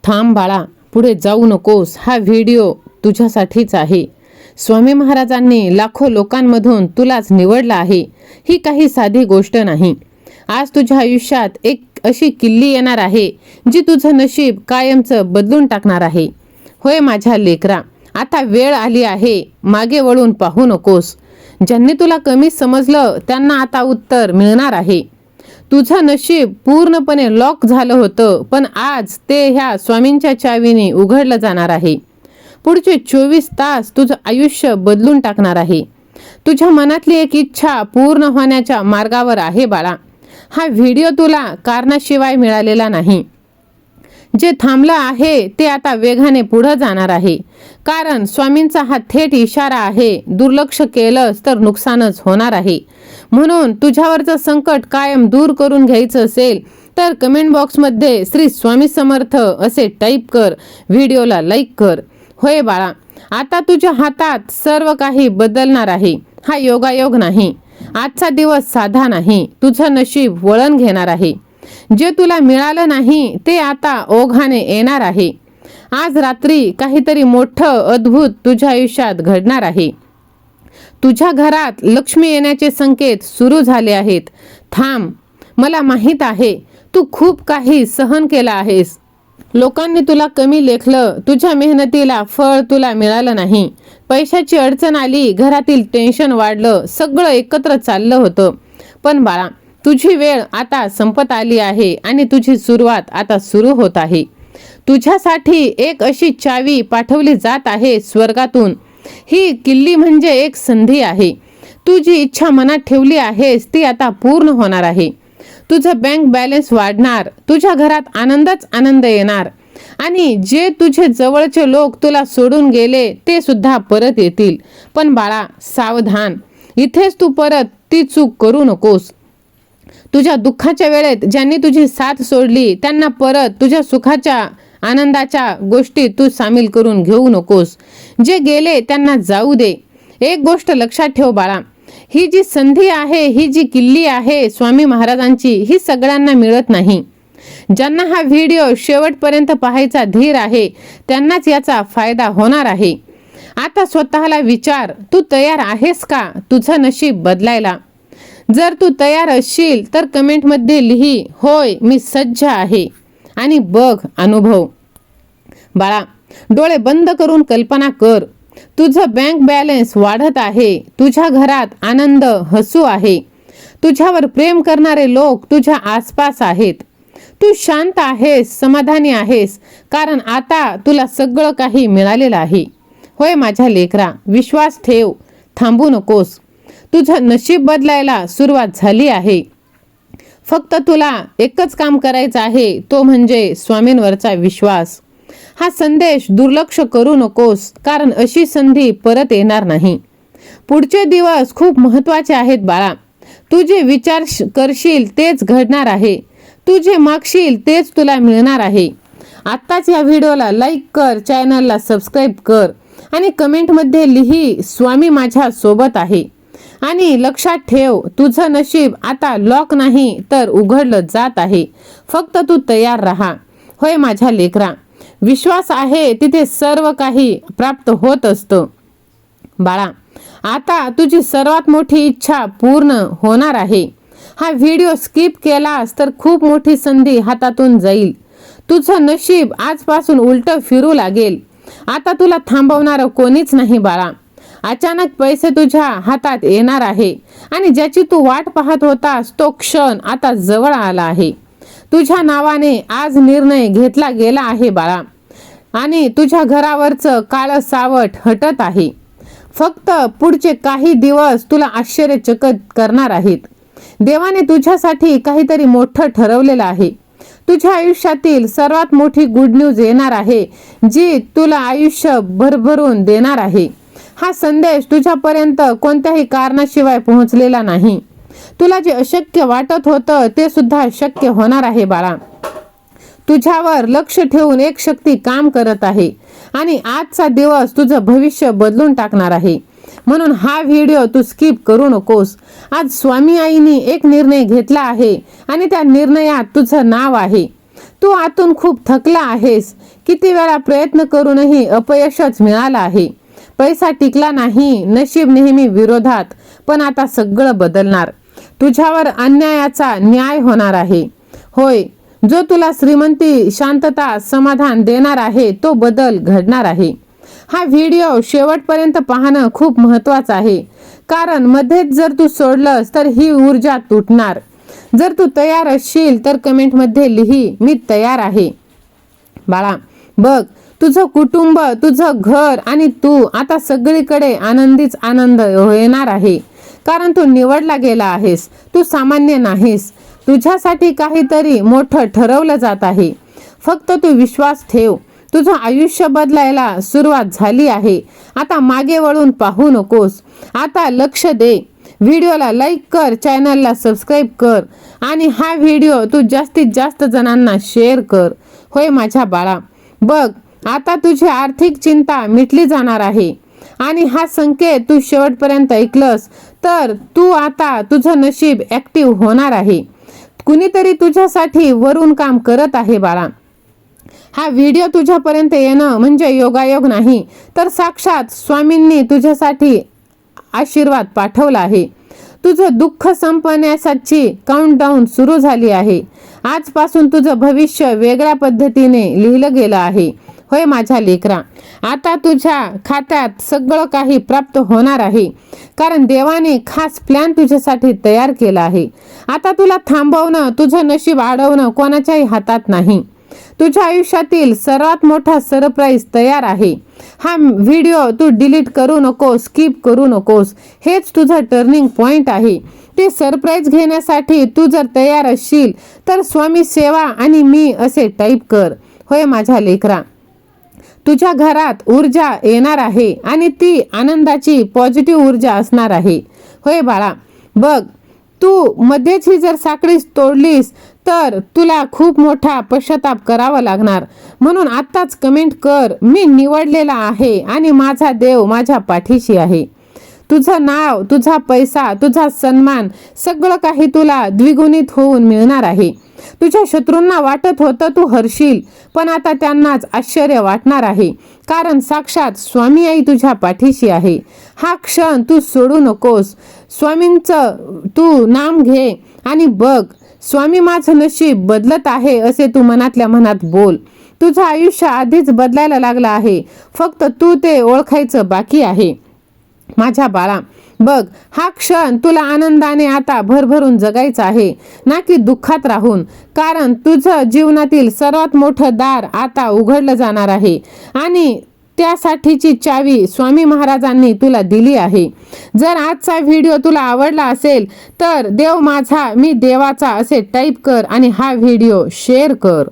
थांब बाळा, पुढे जाऊ नकोस. हा व्हिडिओ तुझ्यासाठीच आहे. स्वामी महाराजांनी लाखो लोकांमधून तुलाच निवडलं आहे. ही काही साधी गोष्ट नाही. आज तुझ्या आयुष्यात एक अशी किल्ली येणार आहे जी तुझं नशीब कायमचं बदलून टाकणार आहे. होय माझ्या लेकरा, आता वेळ आली आहे. मागे वळून पाहू नकोस. ज्यांनी तुला कमी समजलं त्यांना आता उत्तर मिळणार आहे. तुझं नशीब पूर्णपणे लॉक झालं होतं, पण आज ते ह्या स्वामींच्या चावीने उघडलं जाणार आहे. पुढचे 24 तास तुझं आयुष्य बदलून टाकणार आहे. तुझ्या मनातली एक इच्छा पूर्ण होण्याच्या मार्गावर आहे बाळा. हा व्हिडिओ तुला कारणाशिवाय मिळालेला नाही. जे थांबलं आहे ते आता वेगाने पुढे जाणार आहे. कारण स्वामींचा हा थेट इशारा आहे. दुर्लक्ष केलंस तर नुकसानच होणार आहे. म्हणून तुझ्यावरचं संकट कायम दूर करून घ्यायचं असेल तर कमेंट बॉक्समध्ये श्री स्वामी समर्थ असे टाईप कर. व्हिडिओला लाईक कर. होय बाळा, आता तुझ्या हातात सर्व काही बदलणार आहे. हा योगायोग नाही. आजचा दिवस साधा नाही. तुझं नशीब वळण घेणार आहे. जे तुला मिळालं नाही ते आता ओघाने येणार आहे. आज रात्री काहीतरी मोठं अद्भुत तुझ्या आयुष्यात घडणार आहे. तुझ्या घरात लक्ष्मी येण्याचे संकेत सुरू झाले आहेत. थांब, मला माहीत आहे तू खूप काही सहन केलं आहेस. लोकांनी तुला कमी लेखलं. तुझ्या मेहनतीला फळ तुला मिळालं नाही. पैशाची अडचण आली, घरातील टेन्शन वाढलं, सगळं एकत्र चाललं होतं. पण बाळा, तुझी वेळ आता संपत आली आहे आणि तुझी सुरुवात आता सुरू होत आहे. तुझ्यासाठी एक अशी चावी पाठवली जात आहे स्वर्गातून. ही किल्ली म्हणजे एक संधी आहे. तू जी इच्छा मनात ठेवली आहेस ती आता पूर्ण होणार आहे. तुझं बँक बॅलन्स वाढणार. तुझ्या घरात आनंदच आनंद येणार. आणि जे तुझे जवळचे लोक तुला सोडून गेले ते सुद्धा परत येतील. पण बाळा सावधान, इथेच तू परत ती चूक करू नकोस. तुझ्या दुःखाच्या वेळेत ज्यांनी तुझी साथ सोडली त्यांना परत तुझ्या सुखाच्या आनंदाच्या गोष्टी तू सामील करून घेऊ नकोस. जे गेले त्यांना जाऊ दे. एक गोष्ट लक्षात ठेव बाळा, ही जी संधी आहे, ही जी किल्ली आहे स्वामी महाराजांची, ही सगळ्यांना मिळत नाही. ज्यांना हा व्हिडिओ शेवटपर्यंत पाहायचा धीर आहे त्यांनाच याचा फायदा होणार आहे. आता स्वतःला विचार, तू तयार आहेस का तुझं नशीब बदलायला? जर तू तयार असशील तर कमेंटमध्ये लिही, होय मी सज्ज आहे, आणि बघ अनुभव. बाळा, डोळे बंद करून कल्पना कर. तुझं बँक बॅलन्स वाढत आहे. तुझ्या घरात आनंद, हसू आहे. तुझ्यावर प्रेम करणारे लोक तुझ्या आसपास आहेत. तू शांत आहेस, समाधानी आहेस, कारण आता तुला सगळं काही मिळालेलं आहे. होय माझ्या लेकरा, विश्वास ठेव. थांबू नकोस. तुझं नशीब बदलायला सुरुवात झाली आहे. फक्त तुला एकच काम करायचं आहे, तो म्हणजे स्वामींवरचा विश्वास. हा संदेश दुर्लक्ष करू नकोस, कारण अशी संधी परत येणार नाही. पुढचे दिवस खूप महत्त्वाचे आहेत बाळा. तू जे विचार करशील तेच घडणार आहे. तू जे मागशील तेच तुला मिळणार आहे. आत्ताच या व्हिडिओला लाईक कर, चॅनलला सबस्क्राईब कर आणि कमेंटमध्ये लिही, स्वामी माझ्या सोबत आहे. आणि लक्षात ठेव, तुझं नशीब आता लॉक नाही तर उघडलं जात आहे. फक्त तू तयार राहा. होय माझ्या लेकरा, विश्वास आहे तिथे सर्व काही प्राप्त होत असतं. बाळा, आता तुझी सर्वात मोठी इच्छा पूर्ण होणार आहे. हा व्हिडिओ स्किप केलास तर खूप मोठी संधी हातातून जाईल. तुझं नशीब आजपासून उलटं फिरू लागेल. आता तुला थांबवणारं कोणीच नाही बाळा. अचानक पैसे तुझ्या हातात येणार आहे आणि ज्याची तू वाट पाहत होतास तो क्षण आता जवळ आला आहे. तुझ्या नावाने आज निर्णय घेतला गेला आहे बाळा, आणि तुझ्या घरावरचं काळं सावट हटत आहे. फक्त पुढचे काही दिवस तुला आश्चर्यचकित करणार आहेत. देवाने तुझ्यासाठी काहीतरी मोठं ठरवलेलं आहे. तुझ्या आयुष्यातील सर्वात मोठी गुड न्यूज येणार आहे, जी तुला आयुष्य भरभरून देणार आहे. हा संदेश तुझ्यापर्यंत कोणत्याही कारणाशिवाय पोहोचलेला नाही. तुला जे अशक्य वाटत होतं ते सुद्धा शक्य होणार आहे बाळा. तुझ्यावर लक्ष ठेवून एक शक्ती काम करत आहे आणि आजचा दिवस तुझं भविष्य बदलून टाकणार आहे. म्हणून हा व्हिडिओ तू स्किप करू नकोस. आज स्वामी आईने एक निर्णय घेतला आहे आणि त्या निर्णयात तुझं नाव आहे. तू आतून खूप थकला आहेस. किती वेळा प्रयत्न करूनही अपयशच मिळालं आहे. पैसा टिकला नाही, नशीब नेहमी विरोधात. पण आता सगळं बदलणार. तुझ्यावर अन्यायाचा न्याय होणार आहे. होय, जो तुला श्रीमंती, शांतता, समाधान देणार आहे तो बदल घडणार आहे. हा व्हिडिओ शेवटपर्यंत पाहणं खूप महत्त्वाचं आहे, कारण मध्येच जर तू सोडलंस तर ही ऊर्जा तुटणार. जर तू तयार असशील तर कमेंटमध्ये लिही, मी तयार आहे. बाळा, बघ, तुझं कुटुंब, तुझं घर आणि तू आता सगळीकडे आनंदीच आनंद येणार आहे. कारण तू निवडला गेला आहेस. तू सामान्य नाहीस. तुझ्यासाठी काहीतरी मोठं ठरवलं जात आहे. फक्त तू विश्वास ठेव. तुझं आयुष्य बदलायला सुरुवात झाली आहे. आता मागे वळून पाहू नकोस. आता लक्ष दे. व्हिडिओला लाईक कर, चॅनलला सबस्क्राईब कर आणि हा व्हिडिओ तू जास्तीत जास्त जणांना शेअर कर. होय माझ्या बाळा, बघ, आता तुझी आर्थिक चिंता मिटली जाणार आहे. आणि हा संकेत तू शेवटपर्यंत ऐकलंस तर तू आता तुझं नशीब ॲक्टिव्ह होणार आहे. कुणीतरी तुझ्यासाठी वरून काम करत आहे बाळा. हा व्हिडिओ तुझ्यापर्यंत येणं म्हणजे योगायोग नाही, तर साक्षात स्वामींनी तुझ्यासाठी आशीर्वाद पाठवला आहे. तुझं दुःख संपण्यासाठी काउंटडाऊन सुरू झाली आहे. आजपासून तुझं भविष्य वेगळ्या पद्धतीने लिहिलं गेलं आहे. होय माझ्या लेकरा, आता तुझ्या खात्यात सगळं काही प्राप्त होणार आहे, कारण देवाने खास प्लॅन तुझ्यासाठी तयार केला आहे. आता तुला थांबवणं, तुझं नशीब अडवणं कोणाच्याही हातात नाही. तुझ्या आयुष्यातील सर्वात मोठा सरप्राईज तयार आहे. हा व्हिडिओ तू डिलीट करू नकोस, स्किप करू नकोस. हेच तुझं टर्निंग पॉइंट आहे. ते सरप्राईज घेण्यासाठी तू जर तयार असशील तर स्वामी सेवा आणि मी असे टाईप कर. होय माझ्या लेकरा, तुझ्या घरात ऊर्जा येणार आहे आणि ती आनंदाची पॉझिटिव्ह ऊर्जा असणार आहे. होय बाळा, बघ, तू मध्येच ही जर साखळी तोडलीस तर तुला खूप मोठा पश्चाताप करावा लागणार. म्हणून आत्ताच कमेंट कर, मी निवडलेला आहे आणि माझा देव माझ्या पाठीशी आहे. तुझं नाव, तुझा पैसा, तुझा सन्मान सगळं काही तुला द्विगुणित होऊन मिळणार आहे. तुझ्या शत्रूंना वाटत होतं तू हरशील, पण आता त्यांनाच आश्चर्य वाटणार आहे, कारण साक्षात स्वामी आई तुझ्या पाठीशी आहे. हा क्षण तू सोडू नकोस. स्वामींचं तू नाम घे आणि बघ, स्वामी माझं नशीब बदलत आहे असे तू मनातल्या मनात बोल. तुझं आयुष्य आधीच बदलायला लागलं आहे, फक्त तू ते ओळखायचं बाकी आहे. माझ्या बाळा, बघ, हा क्षण तुला आनंदाने आता भरभरून जगायचा आहे, ना की दुःखात राहून. कारण तुझं जीवनातील सर्वात मोठं दार आता उघडलं जाणार आहे आणि त्यासाठीची चावी स्वामी महाराजांनी तुला दिली आहे. जर आजचा व्हिडिओ तुला आवडला असेल तर देव माझा, मी देवाचा असे टाईप कर आणि हा व्हिडिओ शेअर कर.